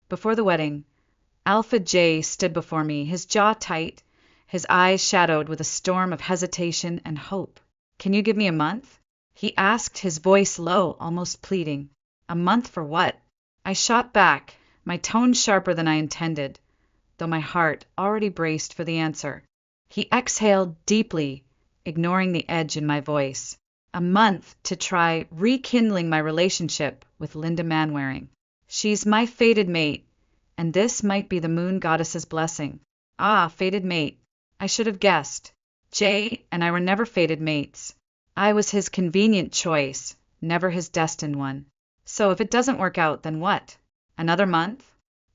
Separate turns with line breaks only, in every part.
Before the wedding, Alpha J stood before me, his jaw tight, his eyes shadowed with a storm of hesitation and hope. "Can you give me a month?" he asked, his voice low, almost pleading. "A month for what?" I shot back, my tone sharper than I intended, though my heart already braced for the answer. He exhaled deeply, ignoring the edge in my voice. "A month to try rekindling my relationship with Linda Manwaring. She's my fated mate, and this might be the moon goddess's blessing." Ah, fated mate. I should have guessed. Jay and I were never fated mates. I was his convenient choice, never his destined one. So if it doesn't work out, then what? Another month?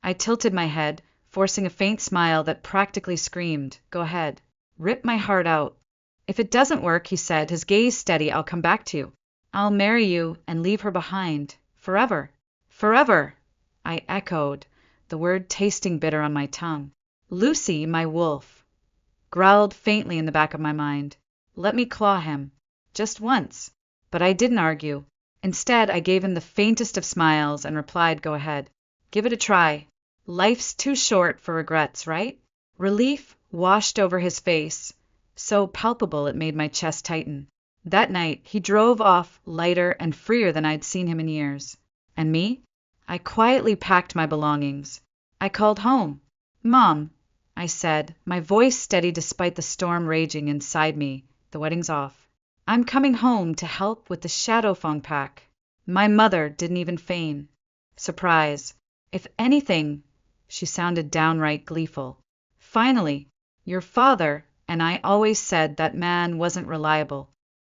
I tilted my head, forcing a faint smile that practically screamed, "Go ahead. Rip my heart out." "If it doesn't work," he said, his gaze steady, "I'll come back to you. I'll marry you and leave her behind. Forever." "Forever," I echoed, the word tasting bitter on my tongue. "Lucy, my wolf," growled faintly in the back of my mind. Let me claw him. Just once. But I didn't argue. Instead, I gave him the faintest of smiles and replied, "Go ahead. Give it a try. Life's too short for regrets, right?" Relief washed over his face, so palpable it made my chest tighten. That night, he drove off lighter and freer than I'd seen him in years. And me? I quietly packed my belongings. I called home. "Mom," I said, my voice steady despite the storm raging inside me, "the wedding's off. I'm coming home to help with the Shadowfang pack." My mother didn't even feign surprise. If anything, she sounded downright gleeful. "Finally, your father and I always said that man wasn't reliable.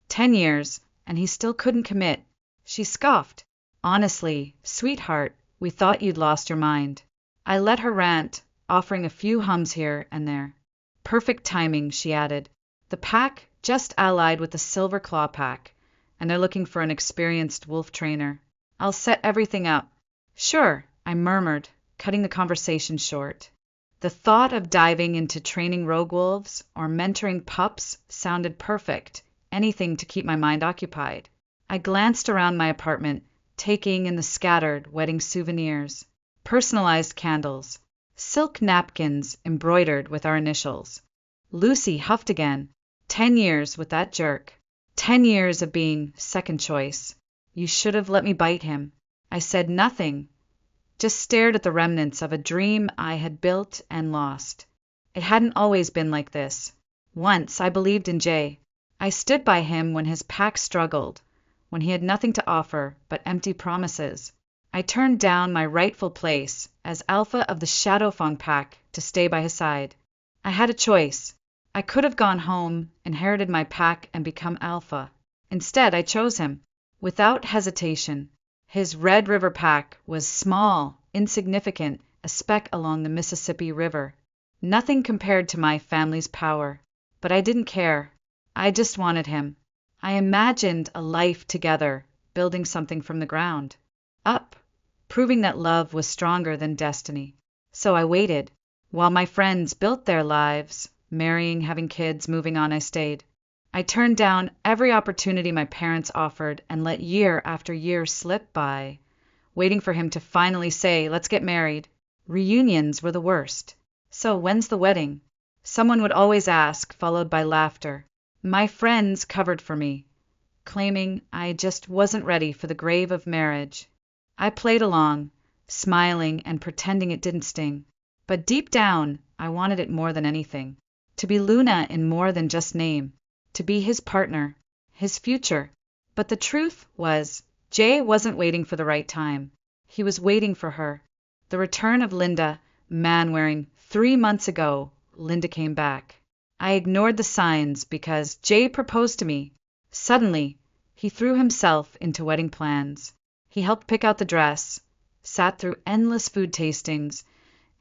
10 years, and he still couldn't commit." She scoffed. "Honestly, sweetheart, we thought you'd lost your mind." I let her rant, offering a few hums here and there. "Perfect timing," she added. "The pack just allied with the Silver Claw pack, and they're looking for an experienced wolf trainer. I'll set everything up." "Sure," I murmured, cutting the conversation short. The thought of diving into training rogue wolves or mentoring pups sounded perfect, anything to keep my mind occupied. I glanced around my apartment, taking in the scattered wedding souvenirs, personalized candles, silk napkins embroidered with our initials. Lucy huffed again. 10 years with that jerk. 10 years of being second choice. "You should have let me bite him." I said nothing, just stared at the remnants of a dream I had built and lost. It hadn't always been like this. Once I believed in Jay. I stood by him when his pack struggled, when he had nothing to offer but empty promises. I turned down my rightful place as alpha of the Shadowfang pack to stay by his side. I had a choice. I could have gone home, inherited my pack, and become alpha. Instead, I chose him. Without hesitation. His Red River pack was small, insignificant, a speck along the Mississippi River. Nothing compared to my family's power. But I didn't care. I just wanted him. I imagined a life together, building something from the ground up, proving that love was stronger than destiny. So I waited. While my friends built their lives, marrying, having kids, moving on, I stayed. I turned down every opportunity my parents offered and let year after year slip by, waiting for him to finally say, "Let's get married." Reunions were the worst. "So when's the wedding?" someone would always ask, followed by laughter. My friends covered for me, claiming I just wasn't ready for the grave of marriage. I played along, smiling and pretending it didn't sting. But deep down, I wanted it more than anything. To be Luna in more than just name. To be his partner, his future. But the truth was, Jay wasn't waiting for the right time. He was waiting for her. The return of Linda Manwaring 3 months ago, Linda came back. I ignored the signs because Jay proposed to me. Suddenly, he threw himself into wedding plans. He helped pick out the dress, sat through endless food tastings,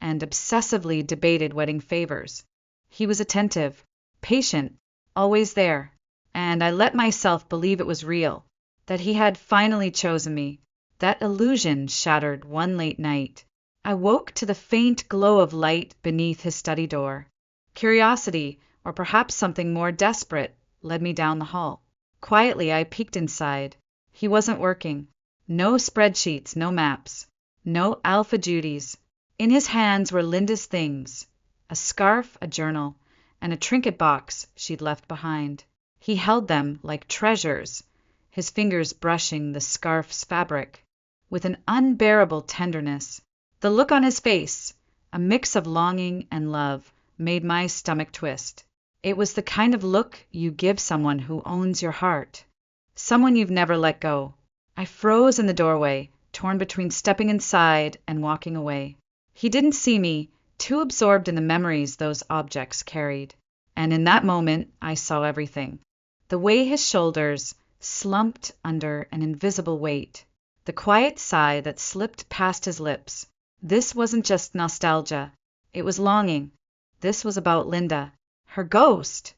and obsessively debated wedding favors. He was attentive, patient, always there, and I let myself believe it was real, that he had finally chosen me. That illusion shattered one late night. I woke to the faint glow of light beneath his study door. Curiosity, or perhaps something more desperate, led me down the hall. Quietly, I peeked inside. He wasn't working. No spreadsheets, no maps. No alpha duties. In his hands were Linda's things, a scarf, a journal, and a trinket box she'd left behind. He held them like treasures, his fingers brushing the scarf's fabric, with an unbearable tenderness. The look on his face, a mix of longing and love, made my stomach twist. It was the kind of look you give someone who owns your heart, someone you've never let go. I froze in the doorway, torn between stepping inside and walking away. He didn't see me, too absorbed in the memories those objects carried. And in that moment, I saw everything. The way his shoulders slumped under an invisible weight, the quiet sigh that slipped past his lips. This wasn't just nostalgia. It was longing. This was about Linda. Her ghost,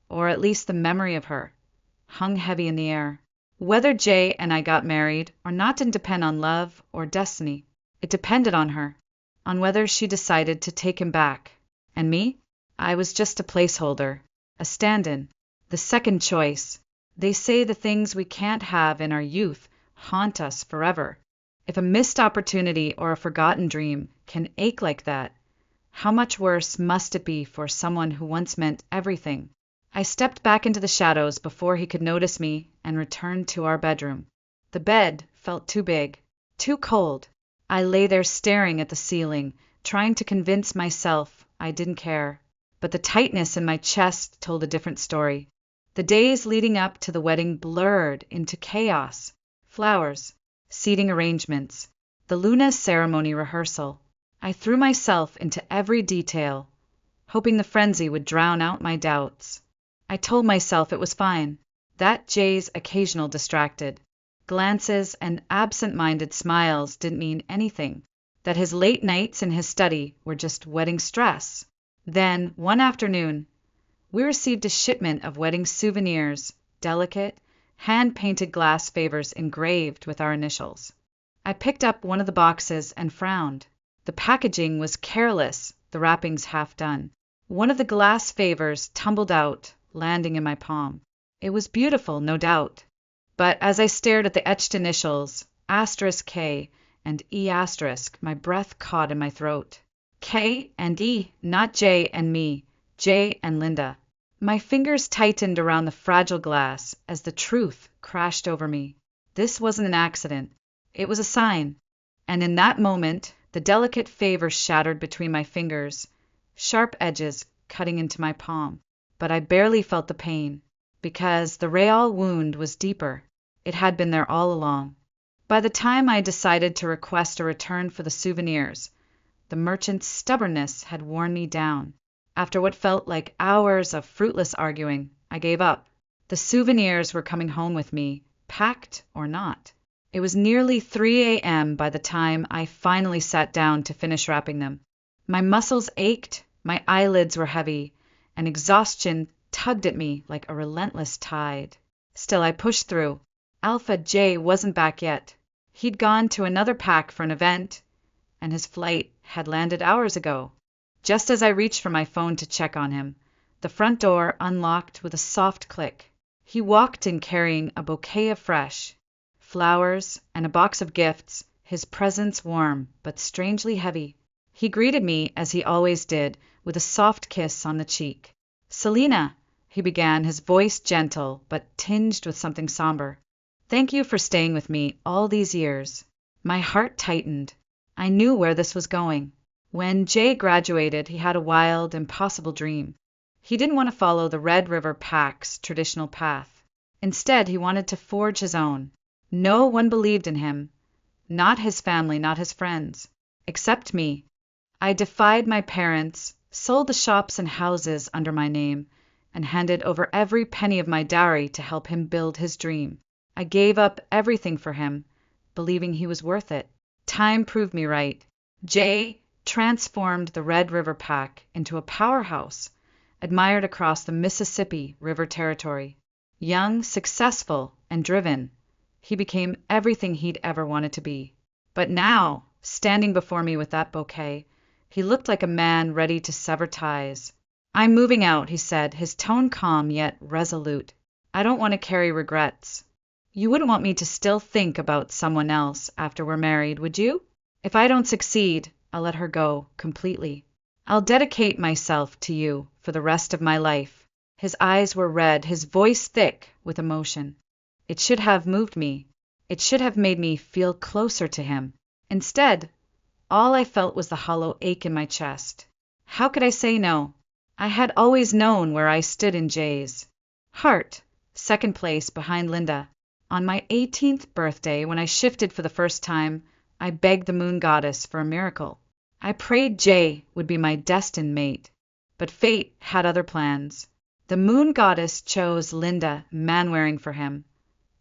or at least the memory of her, hung heavy in the air. Whether Jay and I got married or not didn't depend on love or destiny. It depended on her, on whether she decided to take him back. And me? I was just a placeholder, a stand-in, the second choice. They say the things we can't have in our youth haunt us forever. If a missed opportunity or a forgotten dream can ache like that, how much worse must it be for someone who once meant everything? I stepped back into the shadows before he could notice me and returned to our bedroom. The bed felt too big, too cold. I lay there staring at the ceiling, trying to convince myself I didn't care. But the tightness in my chest told a different story. The days leading up to the wedding blurred into chaos. Flowers, seating arrangements, the Luna ceremony rehearsal. I threw myself into every detail, hoping the frenzy would drown out my doubts. I told myself it was fine, that Jay's occasional distracted glances and absent-minded smiles didn't mean anything, that his late nights in his study were just wedding stress. Then, one afternoon, we received a shipment of wedding souvenirs, delicate, hand-painted glass favors engraved with our initials. I picked up one of the boxes and frowned. The packaging was careless, the wrappings half done. One of the glass favors tumbled out, landing in my palm. It was beautiful, no doubt. But as I stared at the etched initials, *K and E*, my breath caught in my throat. K and E, not J and me, J and Linda. My fingers tightened around the fragile glass as the truth crashed over me. This wasn't an accident. It was a sign. And in that moment, the delicate favor shattered between my fingers, sharp edges cutting into my palm. But I barely felt the pain, because the real wound was deeper. It had been there all along. By the time I decided to request a return for the souvenirs, the merchant's stubbornness had worn me down. After what felt like hours of fruitless arguing, I gave up. The souvenirs were coming home with me, packed or not. It was nearly 3 a.m. by the time I finally sat down to finish wrapping them. My muscles ached, my eyelids were heavy, and exhaustion tugged at me like a relentless tide. Still, I pushed through. Alpha J wasn't back yet. He'd gone to another pack for an event, and his flight had landed hours ago. Just as I reached for my phone to check on him, the front door unlocked with a soft click. He walked in carrying a bouquet of fresh flowers and a box of gifts, his presence warm but strangely heavy. He greeted me, as he always did, with a soft kiss on the cheek. "Selina," he began, his voice gentle but tinged with something somber. "Thank you for staying with me all these years." My heart tightened. I knew where this was going. When Jay graduated, he had a wild, impossible dream. He didn't want to follow the Red River Pack's traditional path. Instead, he wanted to forge his own. No one believed in him. Not his family, not his friends. Except me. I defied my parents, sold the shops and houses under my name, and handed over every penny of my dowry to help him build his dream. I gave up everything for him, believing he was worth it. Time proved me right. Jay transformed the Red River Pack into a powerhouse, admired across the Mississippi River Territory. Young, successful, and driven, he became everything he'd ever wanted to be. But now, standing before me with that bouquet, he looked like a man ready to sever ties. "I'm moving out," he said, his tone calm yet resolute. "I don't want to carry regrets. You wouldn't want me to still think about someone else after we're married, would you? If I don't succeed, I'll let her go completely. I'll dedicate myself to you for the rest of my life. His eyes were red, his voice thick with emotion. It should have moved me. It should have made me feel closer to him. Instead, all I felt was the hollow ache in my chest. How could I say no? I had always known where I stood in Jay's heart, second place behind Linda. On my 18th birthday, when I shifted for the first time, I begged the moon goddess for a miracle. I prayed Jay would be my destined mate. But fate had other plans. The moon goddess chose Linda Manwaring for him,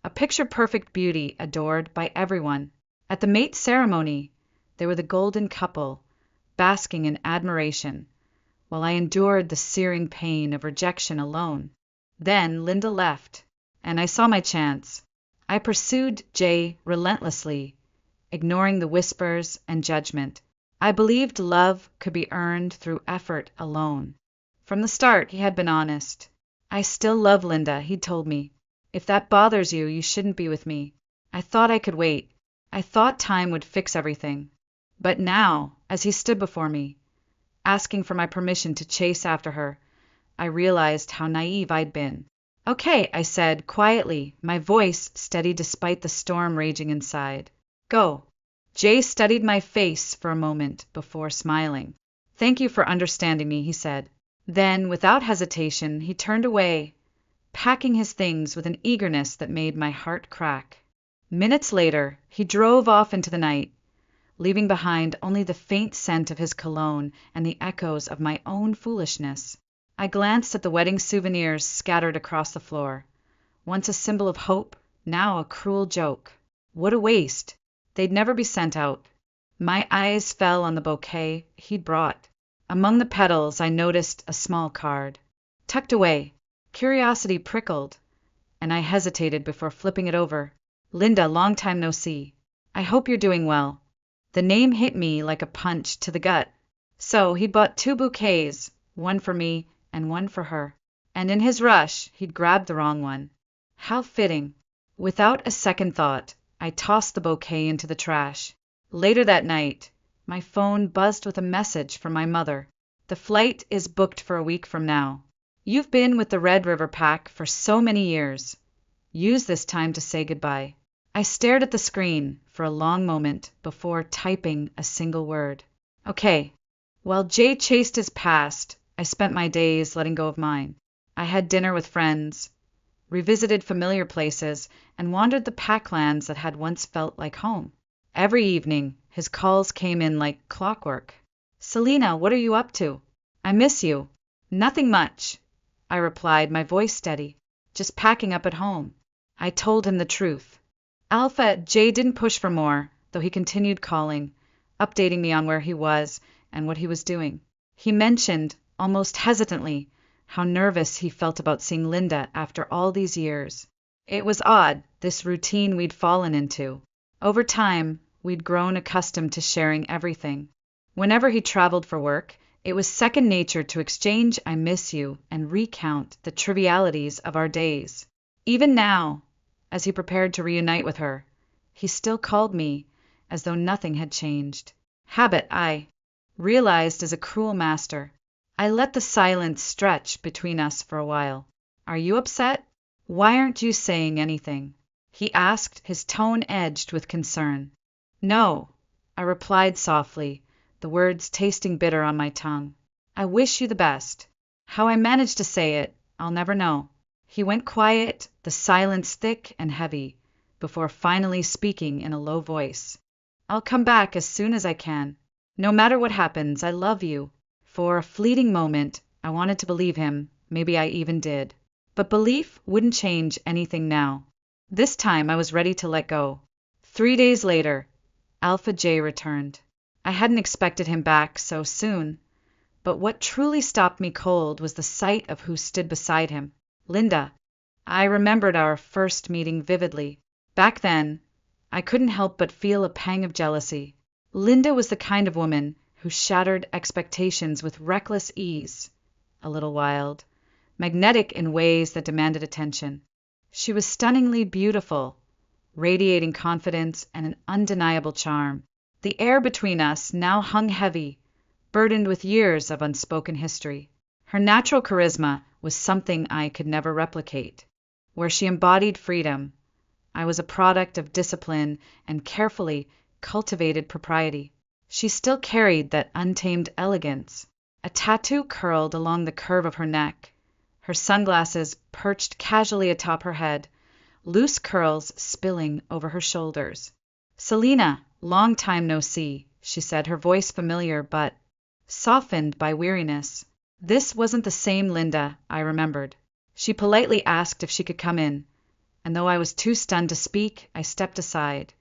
a picture-perfect beauty adored by everyone. At the mate ceremony, they were the golden couple, basking in admiration, while I endured the searing pain of rejection alone. Then Linda left, and I saw my chance. I pursued Jay relentlessly, ignoring the whispers and judgment. I believed love could be earned through effort alone. From the start, he had been honest. I still love Linda, he'd told me. If that bothers you, you shouldn't be with me. I thought I could wait. I thought time would fix everything. But now, as he stood before me, asking for my permission to chase after her, I realized how naive I'd been. Okay, I said quietly, my voice steady despite the storm raging inside. Go. Jay studied my face for a moment before smiling. Thank you for understanding me, he said. Then, without hesitation, he turned away, packing his things with an eagerness that made my heart crack. Minutes later, he drove off into the night, leaving behind only the faint scent of his cologne and the echoes of my own foolishness. I glanced at the wedding souvenirs scattered across the floor. Once a symbol of hope, now a cruel joke. What a waste. They'd never be sent out. My eyes fell on the bouquet he'd brought. Among the petals, I noticed a small card. Tucked away, curiosity prickled, and I hesitated before flipping it over. Linda, long time no see. I hope you're doing well. The name hit me like a punch to the gut. So he'd bought 2 bouquets, one for me and one for her. And in his rush, he'd grabbed the wrong one. How fitting. Without a second thought, I tossed the bouquet into the trash. Later that night, my phone buzzed with a message from my mother. The flight is booked for a week from now. You've been with the Red River Pack for so many years. Use this time to say goodbye. I stared at the screen for a long moment before typing a single word. Okay. While Jay chased his past, I spent my days letting go of mine. I had dinner with friends, revisited familiar places, and wandered the packlands that had once felt like home. Every evening, his calls came in like clockwork. Selena, what are you up to? I miss you. Nothing much, I replied, my voice steady. Just packing up at home. I told him the truth. Alpha, Jay didn't push for more, though he continued calling, updating me on where he was and what he was doing. He mentioned, almost hesitantly, how nervous he felt about seeing Linda after all these years. It was odd, this routine we'd fallen into. Over time, we'd grown accustomed to sharing everything. Whenever he traveled for work, it was second nature to exchange "I miss you" and recount the trivialities of our days. Even now, as he prepared to reunite with her, he still called me as though nothing had changed. Habit, I realized, is a cruel master. I let the silence stretch between us for a while. Are you upset? Why aren't you saying anything? He asked, his tone edged with concern. No, I replied softly, the words tasting bitter on my tongue. I wish you the best. How I managed to say it, I'll never know. He went quiet, the silence thick and heavy, before finally speaking in a low voice. I'll come back as soon as I can. No matter what happens, I love you. For a fleeting moment, I wanted to believe him, maybe I even did. But belief wouldn't change anything now. This time I was ready to let go. 3 days later, Alpha J returned. I hadn't expected him back so soon, but what truly stopped me cold was the sight of who stood beside him. Linda. I remembered our first meeting vividly. Back then, I couldn't help but feel a pang of jealousy. Linda was the kind of woman who shattered expectations with reckless ease, a little wild, magnetic in ways that demanded attention. She was stunningly beautiful, radiating confidence and an undeniable charm. The air between us now hung heavy, burdened with years of unspoken history. Her natural charisma was something I could never replicate. Where she embodied freedom, I was a product of discipline and carefully cultivated propriety. She still carried that untamed elegance. A tattoo curled along the curve of her neck, her sunglasses perched casually atop her head, loose curls spilling over her shoulders. "Selina, long time no see," she said, her voice familiar but softened by weariness. This wasn't the same Linda I remembered. She politely asked if she could come in, and though I was too stunned to speak, I stepped aside.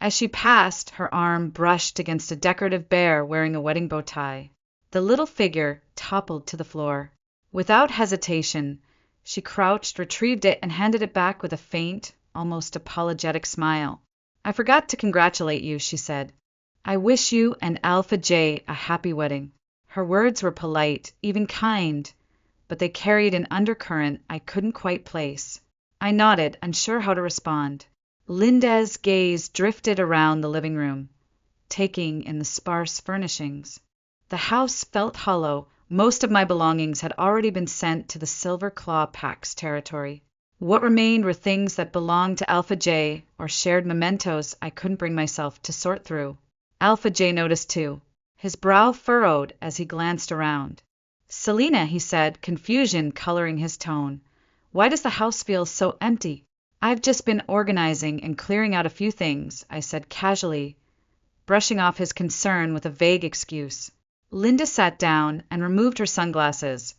As she passed, her arm brushed against a decorative bear wearing a wedding bow tie. The little figure toppled to the floor. Without hesitation, she crouched, retrieved it, and handed it back with a faint, almost apologetic smile. "I forgot to congratulate you," she said. "I wish you and Alpha J a happy wedding." Her words were polite, even kind, but they carried an undercurrent I couldn't quite place. I nodded, unsure how to respond. Linda's gaze drifted around the living room, taking in the sparse furnishings. The house felt hollow. Most of my belongings had already been sent to the Silver Claw Pack's territory. What remained were things that belonged to Alpha J or shared mementos I couldn't bring myself to sort through. Alpha J noticed too. His brow furrowed as he glanced around. "Selina," he said, confusion coloring his tone. "Why does the house feel so empty?" "I've just been organizing and clearing out a few things," I said casually, brushing off his concern with a vague excuse. Linda sat down and removed her sunglasses,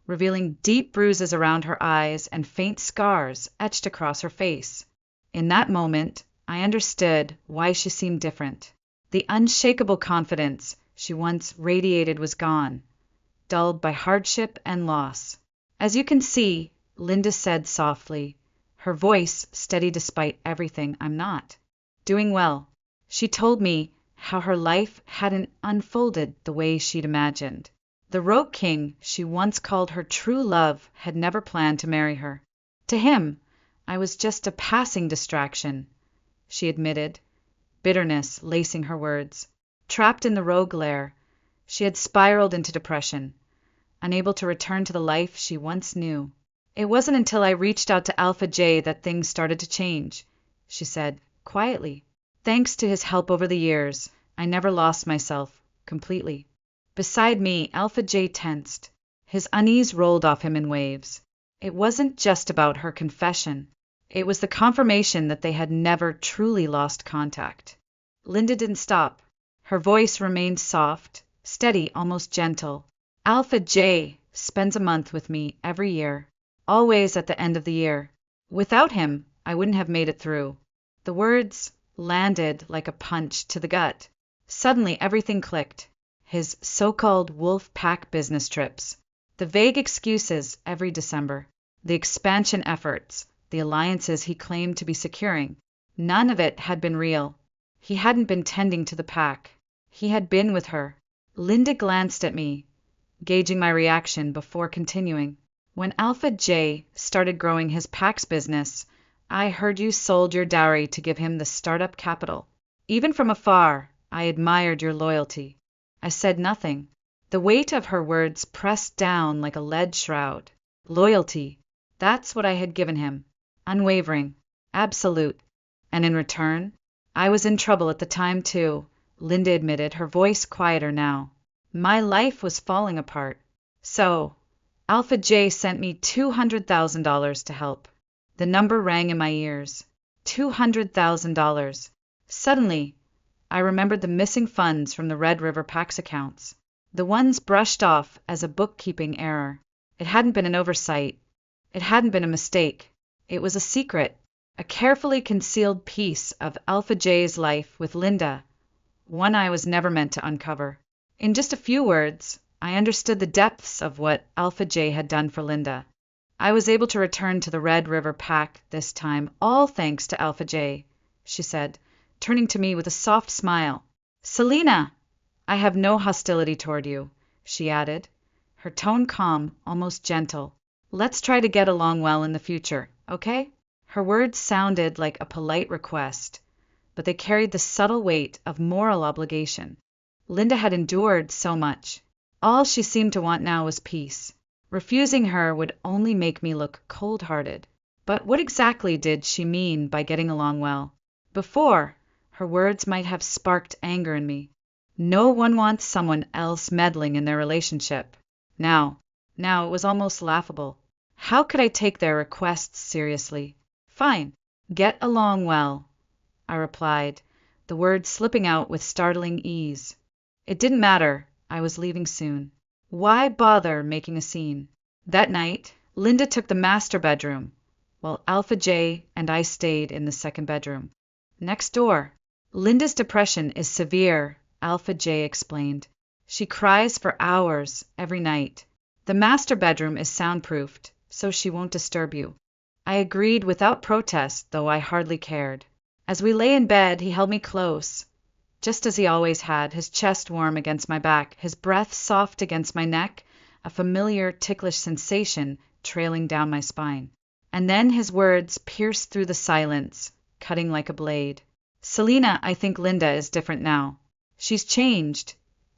revealing deep bruises around her eyes and faint scars etched across her face. In that moment, I understood why she seemed different. The unshakable confidence she once radiated was gone, dulled by hardship and loss. "As you can see," Linda said softly, her voice steady despite everything, "I'm not doing well." She told me how her life hadn't unfolded the way she'd imagined. The Rogue King she once called her true love had never planned to marry her. To him, I was just a passing distraction, she admitted, bitterness lacing her words. Trapped in the rogue lair, she had spiraled into depression, unable to return to the life she once knew. "It wasn't until I reached out to Alpha J that things started to change," she said, quietly. "Thanks to his help over the years, I never lost myself completely." Beside me, Alpha J tensed. His unease rolled off him in waves. It wasn't just about her confession. It was the confirmation that they had never truly lost contact. Linda didn't stop. Her voice remained soft, steady, almost gentle. "Alpha J spends a month with me every year, always at the end of the year. Without him, I wouldn't have made it through." The words landed like a punch to the gut. Suddenly, everything clicked. His so-called wolf pack business trips, the vague excuses every December, the expansion efforts, the alliances he claimed to be securing. None of it had been real. He hadn't been tending to the pack. He had been with her. Linda glanced at me, gauging my reaction before continuing. "When Alpha J started growing his pack's business, I heard you sold your dowry to give him the startup capital. Even from afar, I admired your loyalty." I said nothing. The weight of her words pressed down like a lead shroud. Loyalty. That's what I had given him. Unwavering. Absolute. And in return, I was in trouble at the time, too, Linda admitted, her voice quieter now. My life was falling apart. So, Alpha J sent me $200,000 to help. The number rang in my ears. $200,000. Suddenly, I remembered the missing funds from the Red River Pack's accounts. The ones brushed off as a bookkeeping error. It hadn't been an oversight. It hadn't been a mistake. It was a secret, a carefully concealed piece of Alpha J's life with Linda, one I was never meant to uncover. In just a few words, I understood the depths of what Alpha J had done for Linda. I was able to return to the Red River Pack this time, all thanks to Alpha J, she said, turning to me with a soft smile. "Selina, I have no hostility toward you," she added, her tone calm, almost gentle. "Let's try to get along well in the future, okay?" Her words sounded like a polite request, but they carried the subtle weight of moral obligation. Linda had endured so much. All she seemed to want now was peace. Refusing her would only make me look cold-hearted. But what exactly did she mean by getting along well? Before, her words might have sparked anger in me. No one wants someone else meddling in their relationship. Now it was almost laughable. How could I take their requests seriously? Fine. Get along well, I replied, the words slipping out with startling ease. It didn't matter. I was leaving soon. Why bother making a scene? That night, Linda took the master bedroom, while Alpha J and I stayed in the second bedroom, next door. Linda's depression is severe, Alpha J explained. She cries for hours every night. The master bedroom is soundproofed, so she won't disturb you. I agreed without protest, though I hardly cared. As we lay in bed, he held me close, just as he always had, his chest warm against my back, his breath soft against my neck, a familiar ticklish sensation trailing down my spine. And then his words pierced through the silence, cutting like a blade. Selina, I think Linda is different now. She's changed,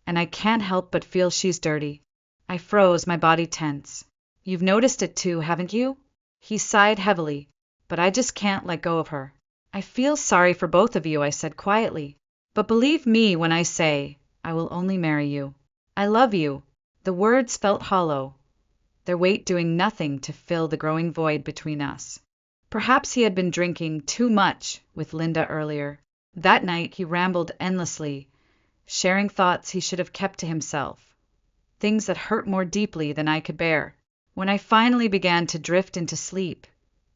and I can't help but feel she's dirty. I froze, my body tense. You've noticed it too, haven't you? He sighed heavily, but I just can't let go of her. I feel sorry for both of you, I said quietly. But believe me when I say, I will only marry you. I love you. The words felt hollow, their weight doing nothing to fill the growing void between us. Perhaps he had been drinking too much with Linda earlier. That night he rambled endlessly, sharing thoughts he should have kept to himself, things that hurt more deeply than I could bear. When I finally began to drift into sleep,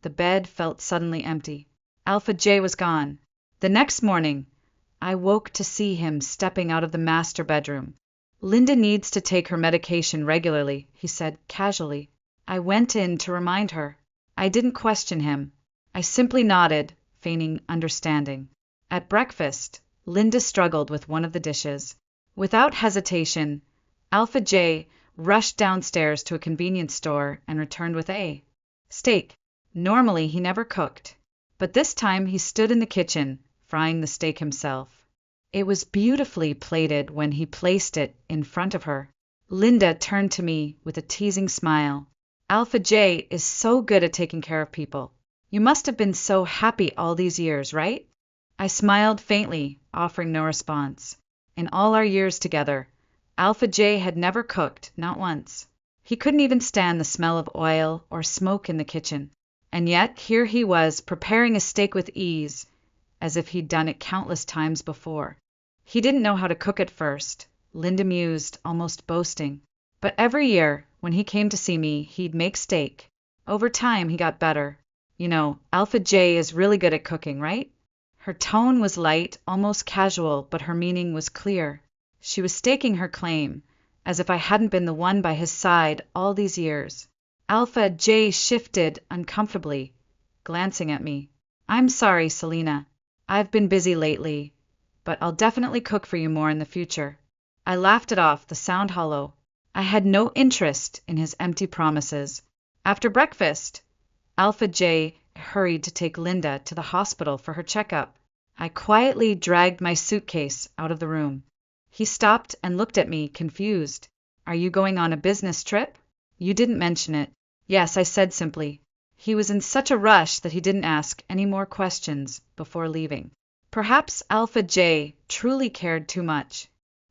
the bed felt suddenly empty. Alpha J was gone. The next morning, I woke to see him stepping out of the master bedroom. Linda needs to take her medication regularly, he said casually. I went in to remind her. I didn't question him. I simply nodded, feigning understanding. At breakfast, Linda struggled with one of the dishes. Without hesitation, Alpha J rushed downstairs to a convenience store and returned with a steak. Normally he never cooked, but this time he stood in the kitchen, frying the steak himself. It was beautifully plated when he placed it in front of her. Linda turned to me with a teasing smile. Alpha J is so good at taking care of people. You must have been so happy all these years, right? I smiled faintly, offering no response. In all our years together, Alpha J had never cooked, not once. He couldn't even stand the smell of oil or smoke in the kitchen. And yet here he was, preparing a steak with ease, as if he'd done it countless times before. He didn't know how to cook at first, Linda mused, almost boasting. But every year, when he came to see me, he'd make steak. Over time, he got better. You know, Alpha J is really good at cooking, right? Her tone was light, almost casual, but her meaning was clear. She was staking her claim, as if I hadn't been the one by his side all these years. Alpha J shifted uncomfortably, glancing at me. I'm sorry, Selina. I've been busy lately, but I'll definitely cook for you more in the future. I laughed it off, the sound hollow. I had no interest in his empty promises. After breakfast, Alpha J hurried to take Linda to the hospital for her checkup. I quietly dragged my suitcase out of the room. He stopped and looked at me, confused. Are you going on a business trip? You didn't mention it. Yes, I said simply. He was in such a rush that he didn't ask any more questions before leaving. Perhaps Alpha J truly cared too much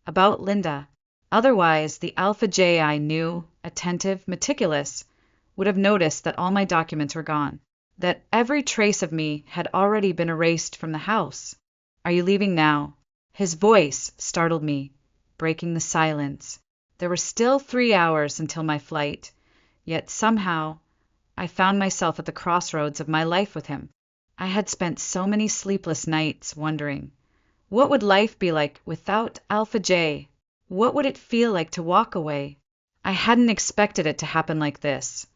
about Linda. Otherwise, the Alpha J I knew, attentive, meticulous, would have noticed that all my documents were gone, that every trace of me had already been erased from the house. Are you leaving now? His voice startled me, breaking the silence. There were still 3 hours until my flight, yet somehow I found myself at the crossroads of my life with him. I had spent so many sleepless nights wondering, what would life be like without Alpha J? What would it feel like to walk away? I hadn't expected it to happen like this,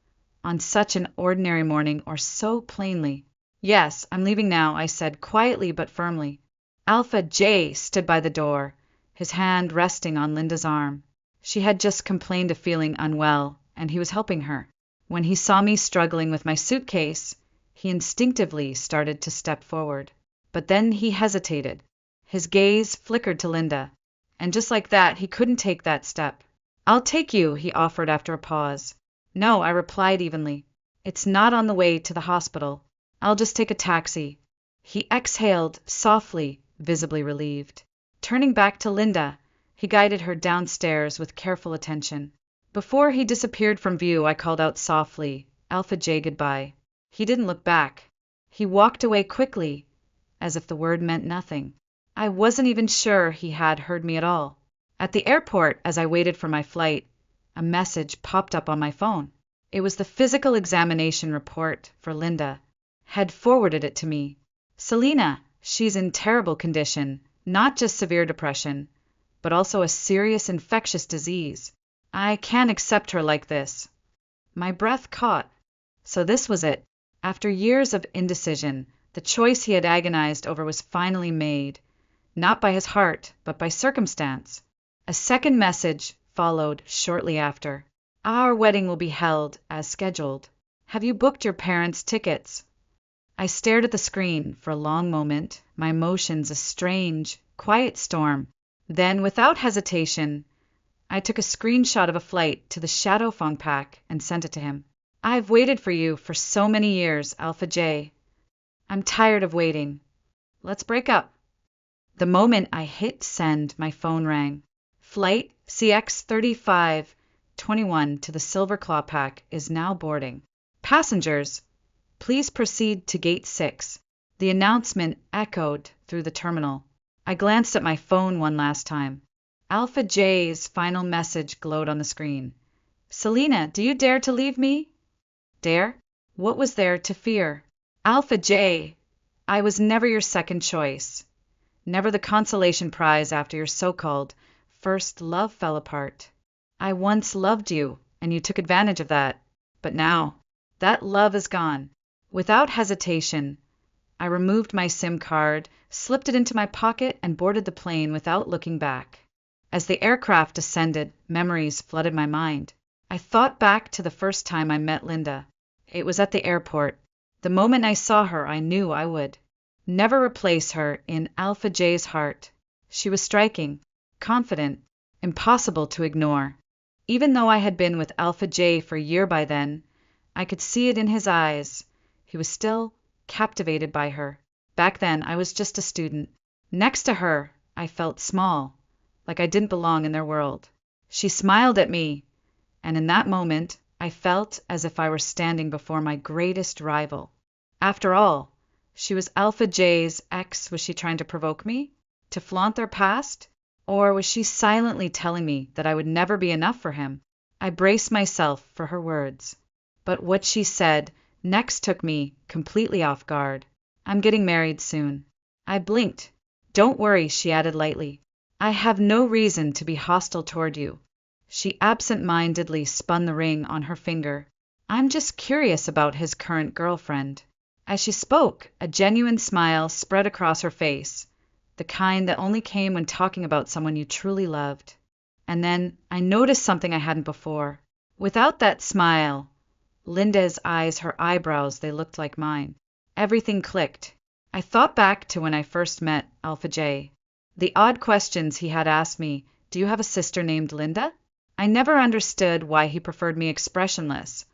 on such an ordinary morning or so plainly. Yes, I'm leaving now, I said quietly but firmly. Alpha J stood by the door, his hand resting on Linda's arm. She had just complained of feeling unwell, and he was helping her. When he saw me struggling with my suitcase, he instinctively started to step forward. But then he hesitated. His gaze flickered to Linda. And just like that, he couldn't take that step. I'll take you, he offered after a pause. No, I replied evenly. It's not on the way to the hospital. I'll just take a taxi. He exhaled softly, visibly relieved. Turning back to Linda, he guided her downstairs with careful attention. Before he disappeared from view, I called out softly, Alpha J, goodbye. He didn't look back. He walked away quickly, as if the word meant nothing. I wasn't even sure he had heard me at all. At the airport, as I waited for my flight, a message popped up on my phone. It was the physical examination report for Linda. Had forwarded it to me. Selena, she's in terrible condition, not just severe depression, but also a serious infectious disease. I can't accept her like this. My breath caught. So this was it. After years of indecision, the choice he had agonized over was finally made, not by his heart, but by circumstance. A second message followed shortly after. Our wedding will be held as scheduled. Have you booked your parents' tickets? I stared at the screen for a long moment, my emotions a strange, quiet storm. Then, without hesitation, I took a screenshot of a flight to the Shadow Phone pack and sent it to him. I've waited for you for so many years, Alpha J. I'm tired of waiting. Let's break up. The moment I hit send, my phone rang. Flight CX-3521 to the Silver Claw pack is now boarding. Passengers, please proceed to Gate 6. The announcement echoed through the terminal. I glanced at my phone one last time. Alpha J's final message glowed on the screen. Selena, do you dare to leave me? Dare? What was there to fear? Alpha J, I was never your second choice. Never the consolation prize after your so-called first love fell apart. I once loved you, and you took advantage of that. But now, that love is gone. Without hesitation, I removed my SIM card, slipped it into my pocket, and boarded the plane without looking back. As the aircraft descended, memories flooded my mind. I thought back to the first time I met Linda. It was at the airport. The moment I saw her, I knew I would never replace her in Alpha J's heart. She was striking, confident, impossible to ignore. Even though I had been with Alpha J for a year by then, I could see it in his eyes. He was still captivated by her. Back then, I was just a student. Next to her, I felt small, like I didn't belong in their world. She smiled at me, and in that moment, I felt as if I were standing before my greatest rival. After all, she was Alpha J's ex. Was she trying to provoke me? To flaunt their past? Or was she silently telling me that I would never be enough for him? I braced myself for her words. But what she said next took me completely off guard. I'm getting married soon. I blinked. Don't worry, she added lightly. I have no reason to be hostile toward you. She absent-mindedly spun the ring on her finger. I'm just curious about his current girlfriend. As she spoke, a genuine smile spread across her face, the kind that only came when talking about someone you truly loved. And then I noticed something I hadn't before. Without that smile, Linda's eyes, her eyebrows, they looked like mine. Everything clicked. I thought back to when I first met Alpha J. The odd questions he had asked me, do you have a sister named Linda? I never understood why he preferred me expressionless,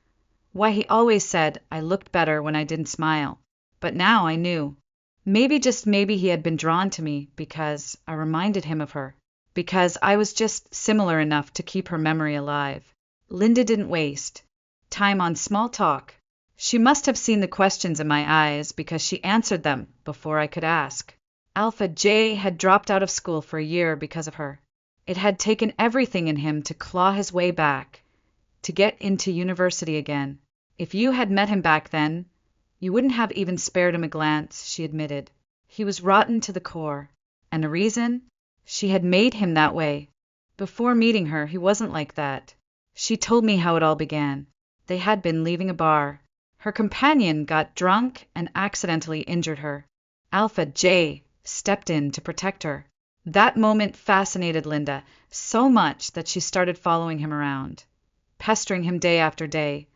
why he always said I looked better when I didn't smile. But now I knew. Maybe, just maybe, he had been drawn to me because I reminded him of her, because I was just similar enough to keep her memory alive. Linda didn't waste time on small talk. She must have seen the questions in my eyes because she answered them before I could ask. Alpha J had dropped out of school for a year because of her. It had taken everything in him to claw his way back, to get into university again. If you had met him back then, you wouldn't have even spared him a glance, she admitted. He was rotten to the core. And the reason? She had made him that way. Before meeting her, he wasn't like that. She told me how it all began. They had been leaving a bar. Her companion got drunk and accidentally injured her. Alpha J stepped in to protect her. That moment fascinated Linda so much that she started following him around, pestering him day after day,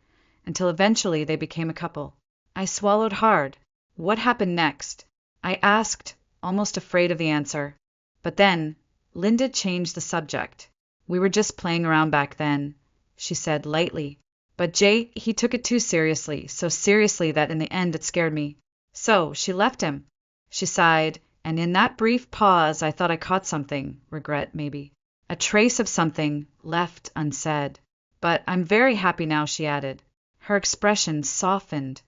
until eventually they became a couple. I swallowed hard. What happened next? I asked, almost afraid of the answer. But then, Linda changed the subject. We were just playing around back then, she said lightly. But Jay, he took it too seriously, so seriously that in the end it scared me. So, she left him. She sighed, and in that brief pause I thought I caught something, regret maybe. A trace of something left unsaid. But I'm very happy now, she added. Her expression softened,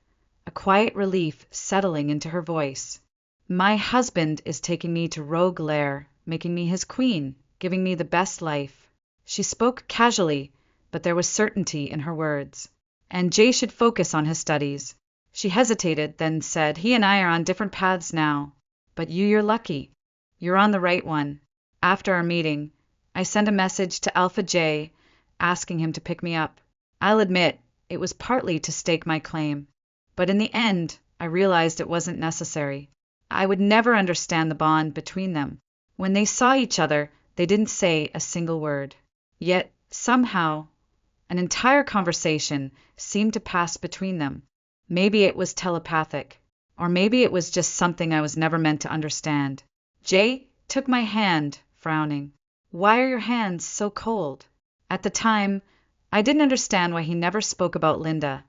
a quiet relief settling into her voice. My husband is taking me to Rogue Lair, making me his queen, giving me the best life. She spoke casually, but there was certainty in her words. And Jay should focus on his studies. She hesitated, then said, he and I are on different paths now. But you're lucky. You're on the right one. After our meeting, I sent a message to Alpha J, asking him to pick me up. I'll admit, it was partly to stake my claim. But in the end, I realized it wasn't necessary. I would never understand the bond between them. When they saw each other, they didn't say a single word. Yet, somehow, an entire conversation seemed to pass between them. Maybe it was telepathic, or maybe it was just something I was never meant to understand. Jay took my hand, frowning. Why are your hands so cold? At the time, I didn't understand why he never spoke about Linda,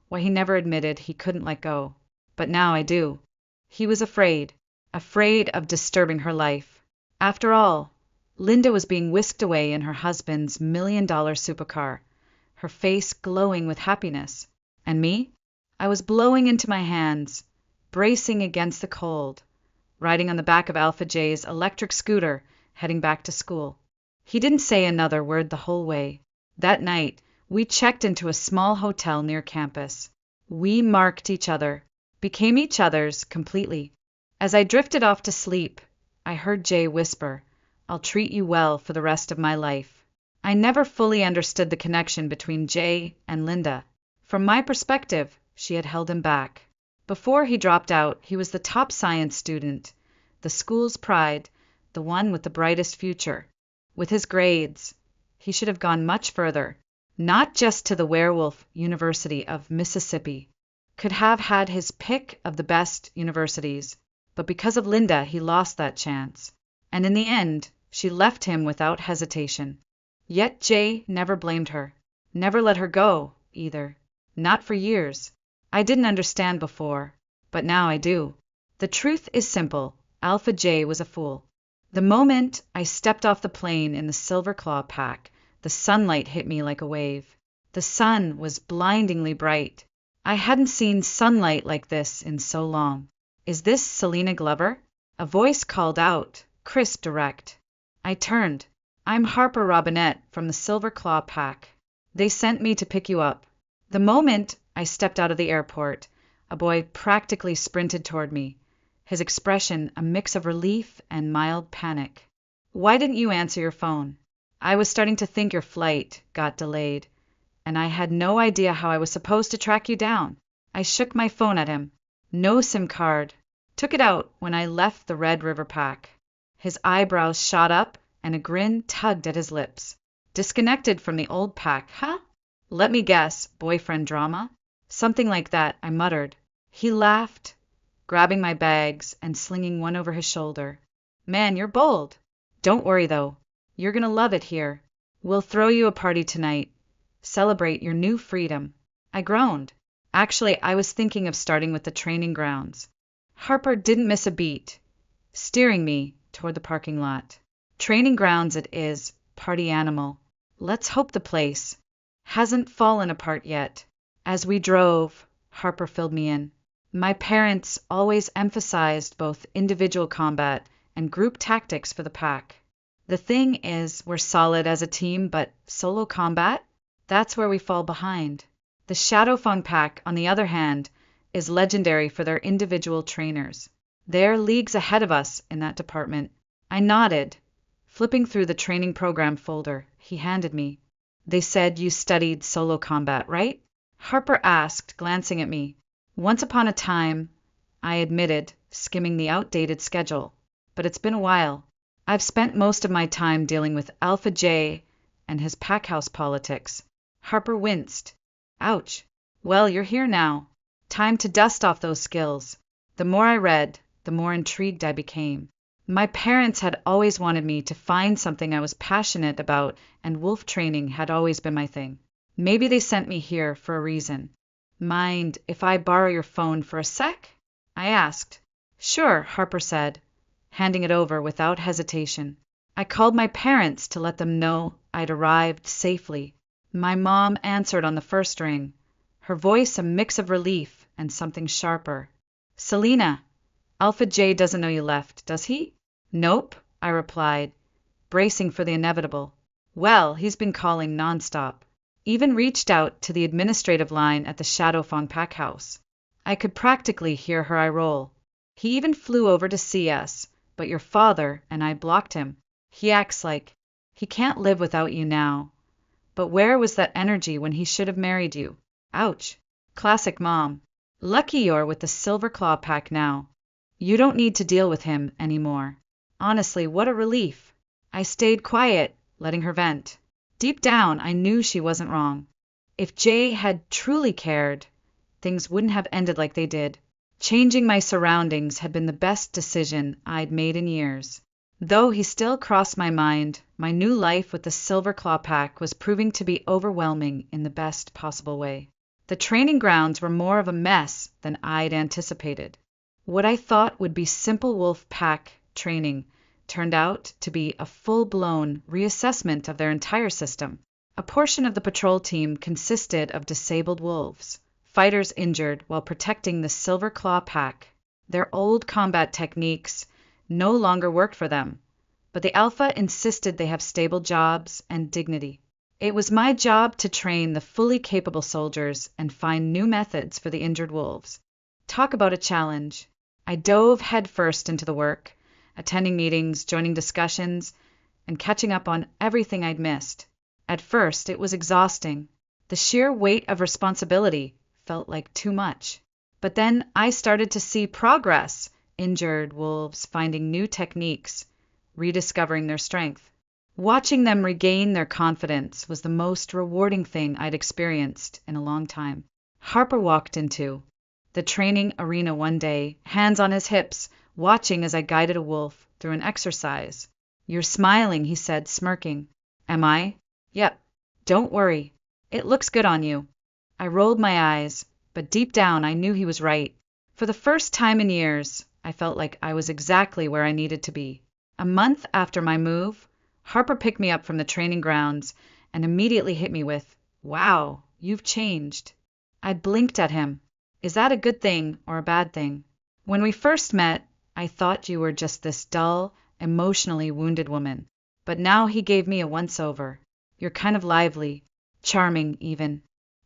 why he never admitted he couldn't let go. But now I do. He was afraid of disturbing her life. After all, Linda was being whisked away in her husband's $1 million supercar, her face glowing with happiness. And me? I was blowing into my hands, bracing against the cold, riding on the back of Alpha J's electric scooter, heading back to school. He didn't say another word the whole way. That night, we checked into a small hotel near campus. We marked each other, became each other's completely. As I drifted off to sleep, I heard Jay whisper, I'll treat you well for the rest of my life. I never fully understood the connection between Jay and Linda. From my perspective, she had held him back. Before he dropped out, he was the top science student, the school's pride, the one with the brightest future. With his grades, he should have gone much further, not just to the Werewolf University of Mississippi. Could have had his pick of the best universities, but because of Linda, he lost that chance. And in the end, she left him without hesitation. Yet Jay never blamed her, never let her go, either. Not for years. I didn't understand before, but now I do. The truth is simple. Alpha J was a fool. The moment I stepped off the plane in the Silver Claw pack, the sunlight hit me like a wave. The sun was blindingly bright. I hadn't seen sunlight like this in so long. Is this Selena Glover? A voice called out, crisp, direct. I turned. I'm Harper Robinette from the Silver Claw pack. They sent me to pick you up. The moment I stepped out of the airport, a boy practically sprinted toward me, his expression a mix of relief and mild panic. Why didn't you answer your phone? I was starting to think your flight got delayed, and I had no idea how I was supposed to track you down. I shook my phone at him. No SIM card. Took it out when I left the Red River pack. His eyebrows shot up and a grin tugged at his lips. Disconnected from the old pack, huh? Let me guess, boyfriend drama? Something like that, I muttered. He laughed, grabbing my bags and slinging one over his shoulder. Man, you're bold. Don't worry, though. You're gonna love it here. We'll throw you a party tonight. Celebrate your new freedom. I groaned. Actually, I was thinking of starting with the training grounds. Harper didn't miss a beat, steering me toward the parking lot. Training grounds it is, party animal. Let's hope the place hasn't fallen apart yet. As we drove, Harper filled me in. My parents always emphasized both individual combat and group tactics for the pack. The thing is, we're solid as a team, but solo combat? That's where we fall behind. The Shadowfang pack, on the other hand, is legendary for their individual trainers. They're leagues ahead of us in that department. I nodded, flipping through the training program folder he handed me. They said you studied solo combat, right? Harper asked, glancing at me. Once upon a time, I admitted, skimming the outdated schedule. But it's been a while. I've spent most of my time dealing with Alpha J and his packhouse politics. Harper winced. Ouch. Well, you're here now. Time to dust off those skills. The more I read, the more intrigued I became. My parents had always wanted me to find something I was passionate about, and wolf training had always been my thing. Maybe they sent me here for a reason. Mind if I borrow your phone for a sec? I asked. Sure, Harper said, handing it over without hesitation. I called my parents to let them know I'd arrived safely. My mom answered on the first ring, her voice a mix of relief and something sharper. Selena, Alpha J doesn't know you left, does he? Nope, I replied, bracing for the inevitable. Well, he's been calling nonstop. Even reached out to the administrative line at the Shadowfawn pack house. I could practically hear her eye roll. He even flew over to see us, but your father and I blocked him. He acts like he can't live without you now. But where was that energy when he should have married you? Ouch. Classic mom. Lucky you're with the Silver Claw pack now. You don't need to deal with him anymore. Honestly, what a relief. I stayed quiet, letting her vent. Deep down, I knew she wasn't wrong. If Jay had truly cared, things wouldn't have ended like they did. Changing my surroundings had been the best decision I'd made in years. Though he still crossed my mind, my new life with the Silver Claw pack was proving to be overwhelming in the best possible way. The training grounds were more of a mess than I'd anticipated. What I thought would be simple wolf pack training turned out to be a full-blown reassessment of their entire system. A portion of the patrol team consisted of disabled wolves, fighters injured while protecting the Silver Claw pack. Their old combat techniques no longer worked for them, but the Alpha insisted they have stable jobs and dignity. It was my job to train the fully capable soldiers and find new methods for the injured wolves. Talk about a challenge. I dove headfirst into the work, attending meetings, joining discussions, and catching up on everything I'd missed. At first, it was exhausting. The sheer weight of responsibility felt like too much. But then I started to see progress. Injured wolves finding new techniques, rediscovering their strength. Watching them regain their confidence was the most rewarding thing I'd experienced in a long time. Harper walked into the training arena one day, hands on his hips, watching as I guided a wolf through an exercise. You're smiling, he said, smirking. Am I? Yep. Don't worry. It looks good on you. I rolled my eyes, but deep down I knew he was right. For the first time in years, I felt like I was exactly where I needed to be. A month after my move, Harper picked me up from the training grounds and immediately hit me with, "Wow, you've changed." I blinked at him. Is that a good thing or a bad thing? When we first met, I thought you were just this dull, emotionally wounded woman. But now he gave me a once-over. You're kind of lively, charming even.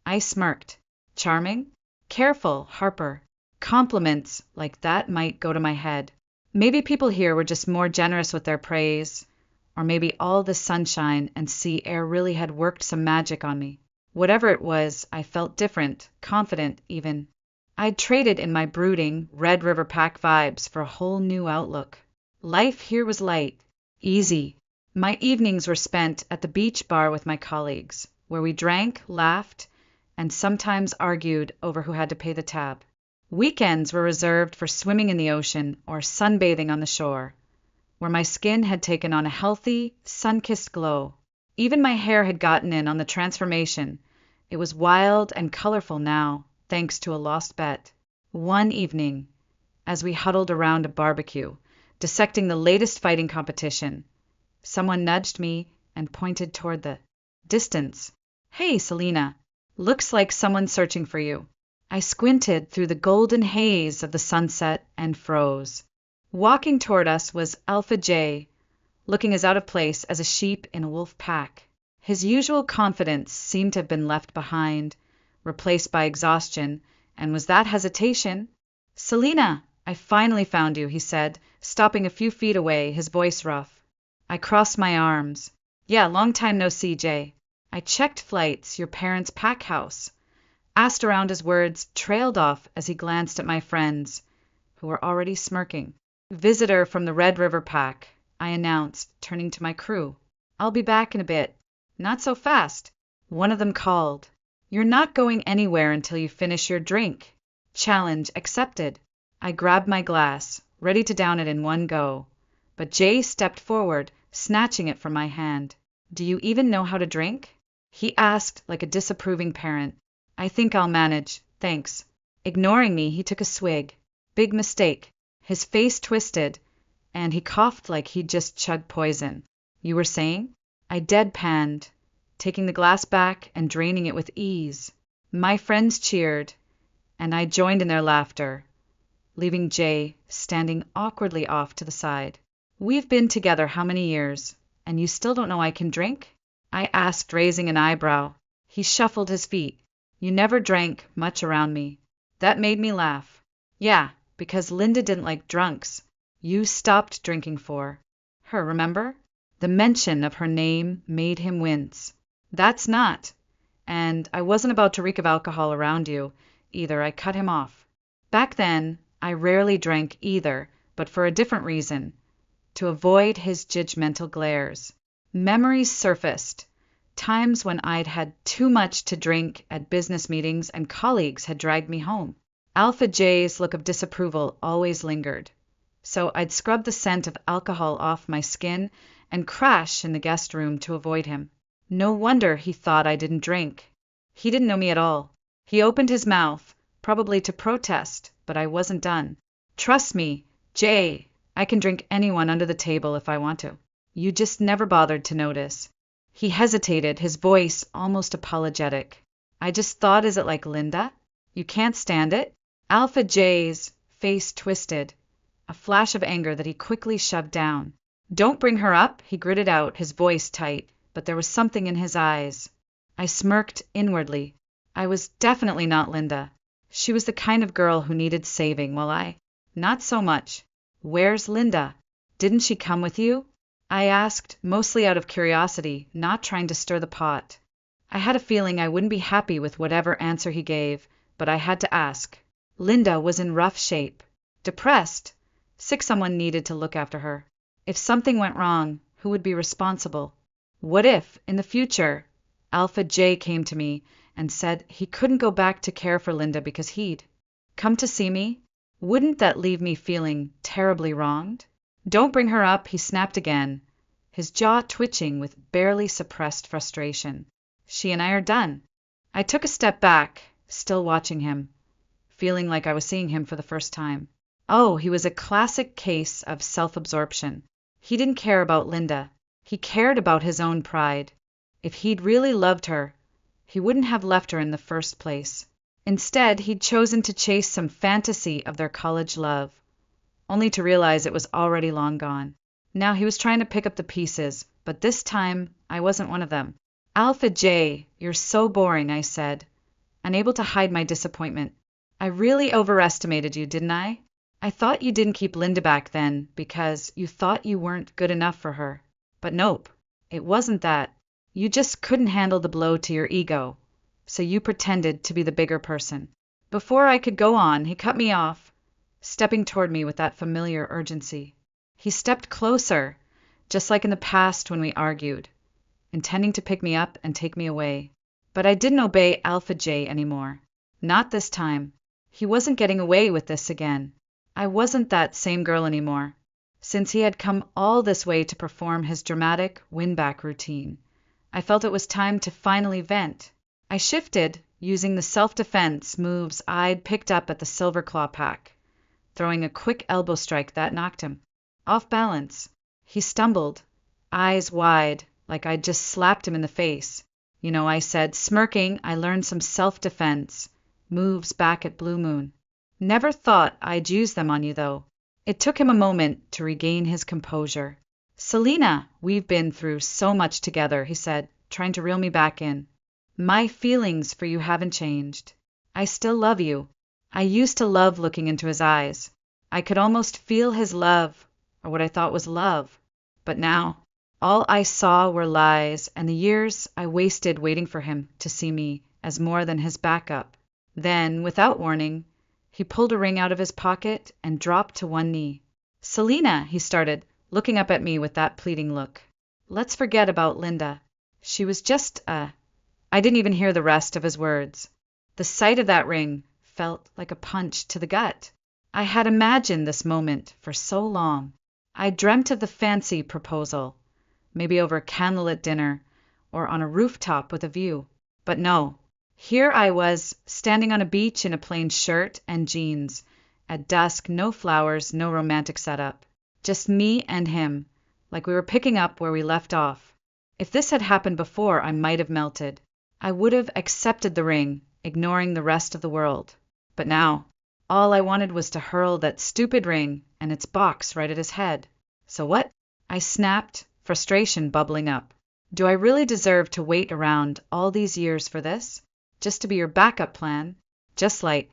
I smirked. Charming? Careful, Harper. Compliments like that might go to my head. Maybe people here were just more generous with their praise, or maybe all the sunshine and sea air really had worked some magic on me. Whatever it was, I felt different, confident even. I'd traded in my brooding, Red River Pack vibes for a whole new outlook. Life here was light, easy. My evenings were spent at the beach bar with my colleagues, where we drank, laughed, and sometimes argued over who had to pay the tab. Weekends were reserved for swimming in the ocean or sunbathing on the shore, where my skin had taken on a healthy, sun-kissed glow. Even my hair had gotten in on the transformation. It was wild and colorful now, thanks to a lost bet. One evening, as we huddled around a barbecue, dissecting the latest fighting competition, someone nudged me and pointed toward the distance. Hey, Selena, looks like someone's searching for you. I squinted through the golden haze of the sunset and froze. Walking toward us was Alpha J, looking as out of place as a sheep in a wolf pack. His usual confidence seemed to have been left behind, replaced by exhaustion, and was that hesitation? Selena, I finally found you, he said, stopping a few feet away, his voice rough. I crossed my arms. Yeah, long time no see, Jay. I checked flights, your parents' pack house. Asked around his words, trailed off as he glanced at my friends, who were already smirking. Visitor from the Red River Pack, I announced, turning to my crew. I'll be back in a bit. Not so fast. One of them called. You're not going anywhere until you finish your drink. Challenge accepted. I grabbed my glass, ready to down it in one go. But Jay stepped forward, snatching it from my hand. "Do you even know how to drink?" he asked like a disapproving parent. "I think I'll manage, thanks." Ignoring me, he took a swig. Big mistake. His face twisted, and he coughed like he'd just chugged poison. "You were saying?" I deadpanned, taking the glass back and draining it with ease. My friends cheered, and I joined in their laughter, leaving Jay standing awkwardly off to the side. "We've been together how many years, and you still don't know I can drink?" I asked, raising an eyebrow. He shuffled his feet. "You never drank much around me." That made me laugh. "Yeah, because Linda didn't like drunks. You stopped drinking for her, remember?" The mention of her name made him wince. "That's not. And I wasn't about to reek of alcohol around you, either." I cut him off. Back then, I rarely drank either, but for a different reason. To avoid his judgmental glares. Memories surfaced. Times when I'd had too much to drink at business meetings and colleagues had dragged me home. Alpha J's look of disapproval always lingered. So I'd scrub the scent of alcohol off my skin and crash in the guest room to avoid him. No wonder he thought I didn't drink. He didn't know me at all. He opened his mouth, probably to protest, but I wasn't done. "Trust me, Jay, I can drink anyone under the table if I want to. You just never bothered to notice." He hesitated, his voice almost apologetic. "I just thought, is it like Linda? You can't stand it?" Alpha J's face twisted, a flash of anger that he quickly shoved down. "Don't bring her up," he gritted out, his voice tight, but there was something in his eyes. I smirked inwardly. I was definitely not Linda. She was the kind of girl who needed saving, while not so much. "Where's Linda? Didn't she come with you?" I asked, mostly out of curiosity, not trying to stir the pot. I had a feeling I wouldn't be happy with whatever answer he gave, but I had to ask. Linda was in rough shape. Depressed. Sick. Someone needed to look after her. If something went wrong, who would be responsible? What if, in the future, Alpha J came to me and said he couldn't go back to care for Linda because he'd come to see me? Wouldn't that leave me feeling terribly wronged? "Don't bring her up," he snapped again, his jaw twitching with barely suppressed frustration. "She and I are done." I took a step back, still watching him, feeling like I was seeing him for the first time. Oh, he was a classic case of self-absorption. He didn't care about Linda. He cared about his own pride. If he'd really loved her, he wouldn't have left her in the first place. Instead, he'd chosen to chase some fantasy of their college love, only to realize it was already long gone. Now he was trying to pick up the pieces, but this time I wasn't one of them. "Alpha J, you're so boring," I said, unable to hide my disappointment. "I really overestimated you, didn't I? I thought you didn't keep Linda back then because you thought you weren't good enough for her. But nope, it wasn't that. You just couldn't handle the blow to your ego, so you pretended to be the bigger person." Before I could go on, he cut me off, stepping toward me with that familiar urgency. He stepped closer, just like in the past when we argued, intending to pick me up and take me away. But I didn't obey Alpha J anymore. Not this time. He wasn't getting away with this again. I wasn't that same girl anymore. Since he had come all this way to perform his dramatic win-back routine, I felt it was time to finally vent. I shifted, using the self-defense moves I'd picked up at the Silver Claw pack, throwing a quick elbow strike that knocked him off balance. He stumbled, eyes wide, like I'd just slapped him in the face. "You know," I said, smirking, "I learned some self-defense moves back at Blue Moon. Never thought I'd use them on you, though." It took him a moment to regain his composure. "Selena, we've been through so much together," he said, trying to reel me back in. "My feelings for you haven't changed. I still love you." I used to love looking into his eyes. I could almost feel his love, or what I thought was love. But now, all I saw were lies and the years I wasted waiting for him to see me as more than his backup. Then, without warning, he pulled a ring out of his pocket and dropped to one knee. "Selena," he started, looking up at me with that pleading look. "Let's forget about Linda. She was just I didn't even hear the rest of his words. The sight of that ring felt like a punch to the gut. I had imagined this moment for so long. I dreamt of the fancy proposal, maybe over candlelit dinner or on a rooftop with a view. But no, here I was, standing on a beach in a plain shirt and jeans. At dusk, no flowers, no romantic setup. Just me and him, like we were picking up where we left off. If this had happened before, I might have melted. I would have accepted the ring, ignoring the rest of the world. But now, all I wanted was to hurl that stupid ring and its box right at his head. So what? I snapped, frustration bubbling up. Do I really deserve to wait around all these years for this? Just to be your backup plan? Just like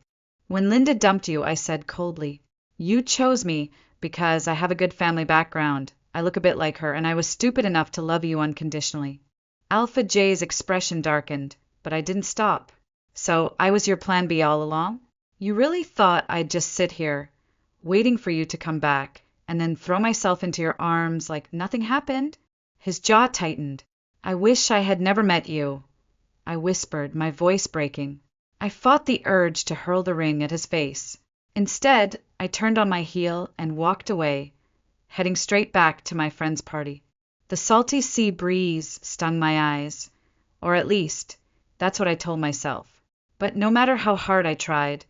when Linda dumped you, I said coldly. You chose me because I have a good family background. I look a bit like her, and I was stupid enough to love you unconditionally. Alpha J's expression darkened, but I didn't stop. So I was your plan B all along? You really thought I'd just sit here, waiting for you to come back, and then throw myself into your arms like nothing happened? His jaw tightened. I wish I had never met you, I whispered, my voice breaking. I fought the urge to hurl the ring at his face. Instead, I turned on my heel and walked away, heading straight back to my friend's party. The salty sea breeze stung my eyes, or at least, that's what I told myself. But no matter how hard I tried,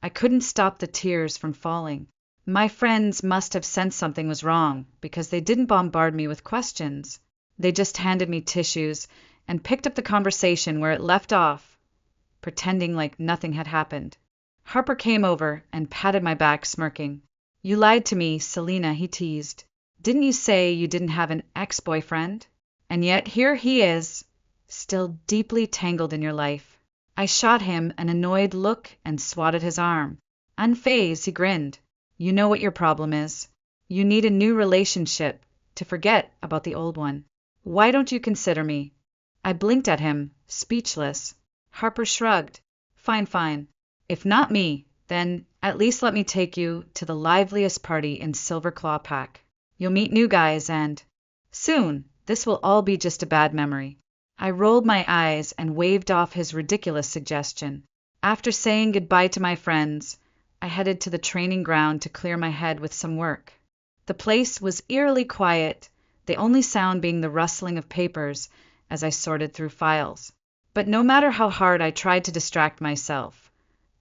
I couldn't stop the tears from falling. My friends must have sensed something was wrong, because they didn't bombard me with questions. They just handed me tissues and picked up the conversation where it left off, pretending like nothing had happened. Harper came over and patted my back, smirking. You lied to me, Selena, he teased. Didn't you say you didn't have an ex-boyfriend? And yet here he is, still deeply tangled in your life. I shot him an annoyed look and swatted his arm. Unfazed, he grinned. You know what your problem is. You need a new relationship to forget about the old one. Why don't you consider me? I blinked at him, speechless. Harper shrugged. Fine. If not me, then at least let me take you to the liveliest party in Silver Claw Pack. You'll meet new guys and soon this will all be just a bad memory. I rolled my eyes and waved off his ridiculous suggestion. After saying goodbye to my friends, I headed to the training ground to clear my head with some work. The place was eerily quiet, the only sound being the rustling of papers as I sorted through files. But no matter how hard I tried to distract myself,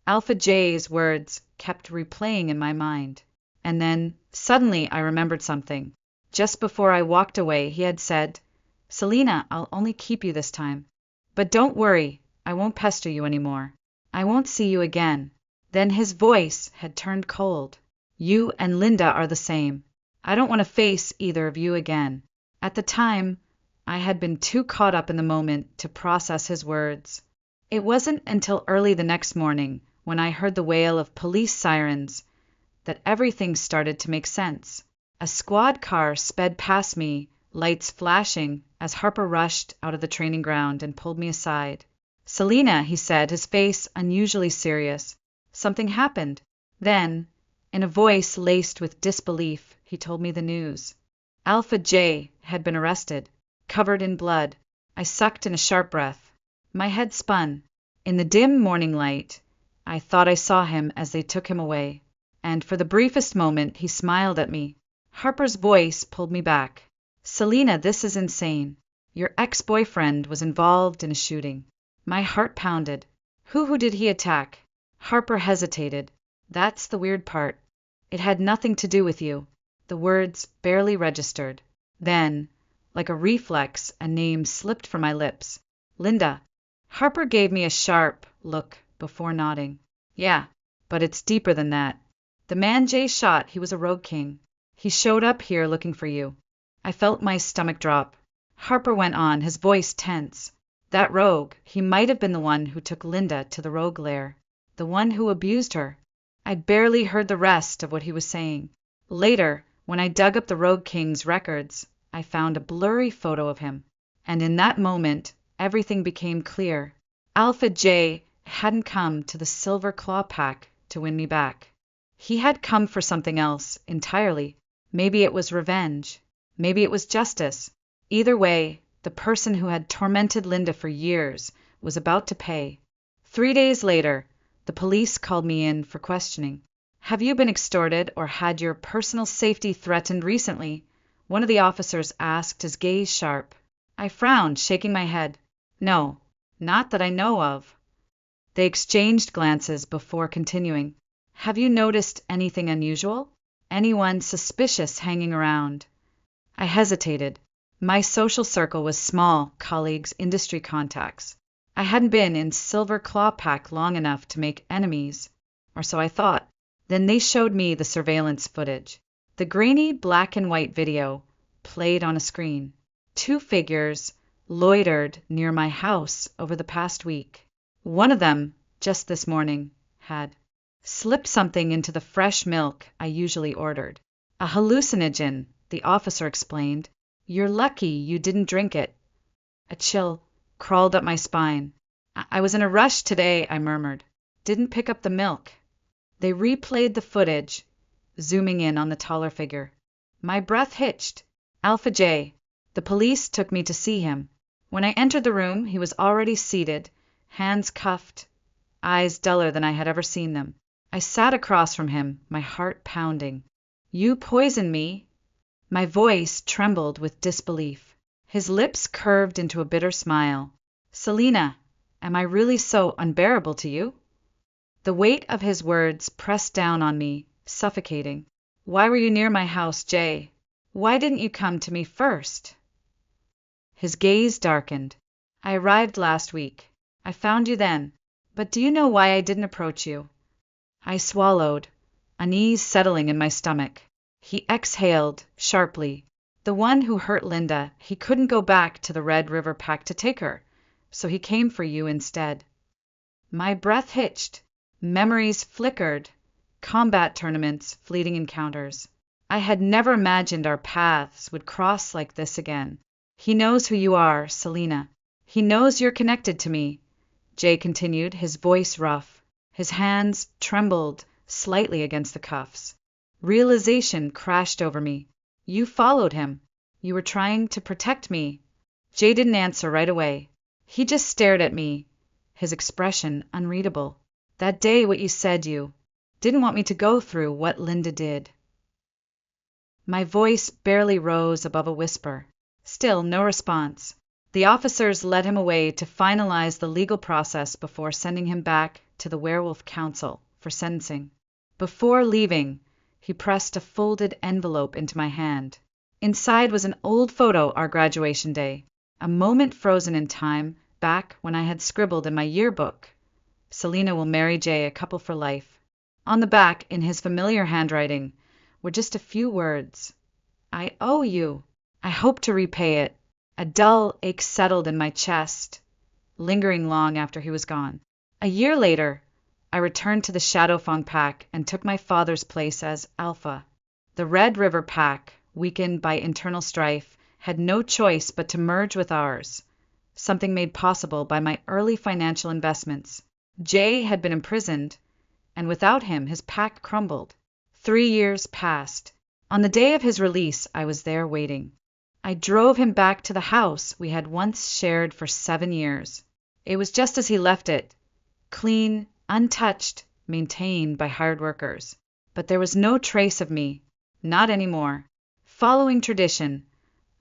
Alpha J's words kept replaying in my mind. And then, suddenly, I remembered something. Just before I walked away, he had said, Selena, I'll only keep you this time. But don't worry, I won't pester you anymore. I won't see you again. Then his voice had turned cold. You and Linda are the same. I don't want to face either of you again. At the time, I had been too caught up in the moment to process his words. It wasn't until early the next morning, when I heard the wail of police sirens, that everything started to make sense. A squad car sped past me, lights flashing, as Harper rushed out of the training ground and pulled me aside. Selena, he said, his face unusually serious. Something happened. Then, in a voice laced with disbelief, he told me the news. Alpha J had been arrested, covered in blood. I sucked in a sharp breath. My head spun. In the dim morning light, I thought I saw him as they took him away. And for the briefest moment, he smiled at me. Harper's voice pulled me back. Selena, this is insane. Your ex-boyfriend was involved in a shooting. My heart pounded. Who did he attack? Harper hesitated. That's the weird part. It had nothing to do with you. The words barely registered. Then, like a reflex, a name slipped from my lips. Linda. Harper gave me a sharp look before nodding. Yeah, but it's deeper than that. The man Jay shot, he was a rogue king. He showed up here looking for you. I felt my stomach drop. Harper went on, his voice tense. That rogue, he might have been the one who took Linda to the rogue lair. The one who abused her. I barely heard the rest of what he was saying. Later, when I dug up the Rogue King's records, I found a blurry photo of him. And in that moment, everything became clear. Alpha J hadn't come to the Silver Claw Pack to win me back. He had come for something else entirely. Maybe it was revenge. Maybe it was justice. Either way, the person who had tormented Linda for years was about to pay. 3 days later, the police called me in for questioning. Have you been extorted or had your personal safety threatened recently? One of the officers asked, his gaze sharp. I frowned, shaking my head. No, not that I know of. They exchanged glances before continuing. Have you noticed anything unusual? Anyone suspicious hanging around? I hesitated. My social circle was small, colleagues, industry contacts. I hadn't been in Silver Claw Pack long enough to make enemies, or so I thought. Then they showed me the surveillance footage. The grainy black and white video played on a screen. 2 figures loitered near my house over the past week. One of them, just this morning, had slipped something into the fresh milk I usually ordered. A hallucinogen, the officer explained. You're lucky you didn't drink it. A chill crawled up my spine. I was in a rush today, I murmured. Didn't pick up the milk. They replayed the footage, zooming in on the taller figure. My breath hitched. Alpha J. The police took me to see him. When I entered the room, he was already seated, hands cuffed, eyes duller than I had ever seen them. I sat across from him, my heart pounding. You poisoned me. My voice trembled with disbelief. His lips curved into a bitter smile. Selina, am I really so unbearable to you? The weight of his words pressed down on me, suffocating. Why were you near my house, Jay? Why didn't you come to me first? His gaze darkened. I arrived last week. I found you then. But do you know why I didn't approach you? I swallowed, unease settling in my stomach. He exhaled sharply. The one who hurt Linda, he couldn't go back to the Red River Pack to take her, so he came for you instead. My breath hitched. Memories flickered. Combat tournaments, fleeting encounters. I had never imagined our paths would cross like this again. He knows who you are, Selina. He knows you're connected to me, Jay continued, his voice rough. His hands trembled slightly against the cuffs. Realization crashed over me. You followed him. You were trying to protect me. Jay didn't answer right away. He just stared at me, his expression unreadable. That day what you said, you didn't want me to go through what Linda did. My voice barely rose above a whisper. Still no response. The officers led him away to finalize the legal process before sending him back to the Werewolf Council for sentencing. Before leaving, he pressed a folded envelope into my hand. Inside was an old photo our graduation day, a moment frozen in time back when I had scribbled in my yearbook, Selina will marry Jay, a couple for life. On the back, in his familiar handwriting, were just a few words. I owe you. I hope to repay it. A dull ache settled in my chest, lingering long after he was gone. A year later, I returned to the Shadowfang Pack and took my father's place as Alpha. The Red River Pack, weakened by internal strife, had no choice but to merge with ours, something made possible by my early financial investments. Jay had been imprisoned, and without him his pack crumbled. 3 years passed. On the day of his release, I was there waiting. I drove him back to the house we had once shared for 7 years. It was just as he left it, clean, untouched, maintained by hired workers. But there was no trace of me, not anymore. Following tradition,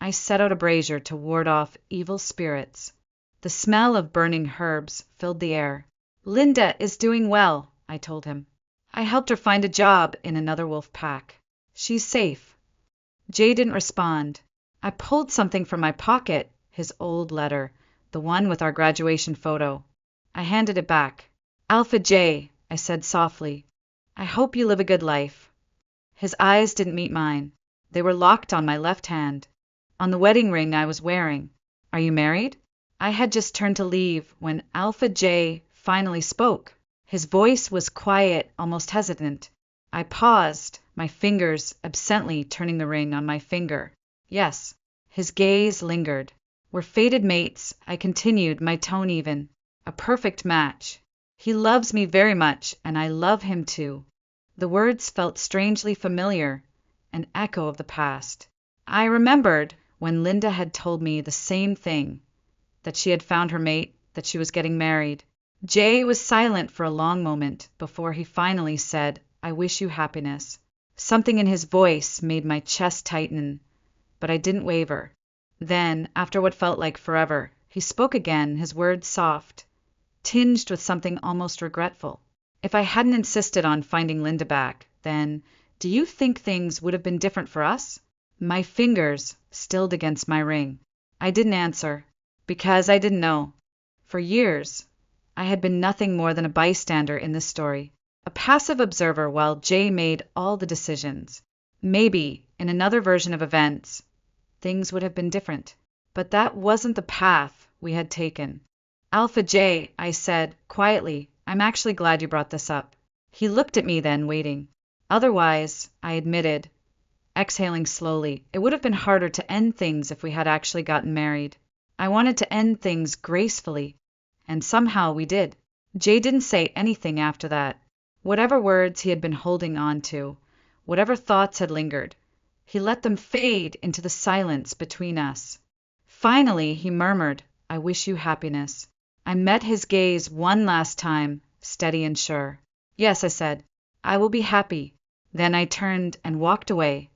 I set out a brazier to ward off evil spirits. The smell of burning herbs filled the air. Linda is doing well, I told him. I helped her find a job in another wolf pack. She's safe. Jay didn't respond. I pulled something from my pocket, his old letter, the one with our graduation photo. I handed it back. Alpha J, I said softly. I hope you live a good life. His eyes didn't meet mine. They were locked on my left hand, on the wedding ring I was wearing. Are you married? I had just turned to leave when Alpha J finally spoke. His voice was quiet, almost hesitant. I paused, my fingers absently turning the ring on my finger. Yes. His gaze lingered. We're fated mates, I continued, my tone even. A perfect match. He loves me very much, and I love him too. The words felt strangely familiar, an echo of the past. I remembered when Linda had told me the same thing, that she had found her mate, that she was getting married. Jay was silent for a long moment before he finally said, I wish you happiness. Something in his voice made my chest tighten, but I didn't waver. Then, after what felt like forever, he spoke again, his words soft, tinged with something almost regretful. If I hadn't insisted on finding Linda back, then do you think things would have been different for us? My fingers stilled against my ring. I didn't answer, because I didn't know. For years, I had been nothing more than a bystander in this story, a passive observer while Jay made all the decisions. Maybe, in another version of events, things would have been different. But that wasn't the path we had taken. Alpha J, I said, quietly, I'm actually glad you brought this up. He looked at me then, waiting. Otherwise, I admitted, exhaling slowly, it would have been harder to end things if we had actually gotten married. I wanted to end things gracefully, and somehow we did. Jay didn't say anything after that. Whatever words he had been holding on to, whatever thoughts had lingered, he let them fade into the silence between us. Finally, he murmured, I wish you happiness. I met his gaze one last time, steady and sure. Yes, I said, I will be happy. Then I turned and walked away,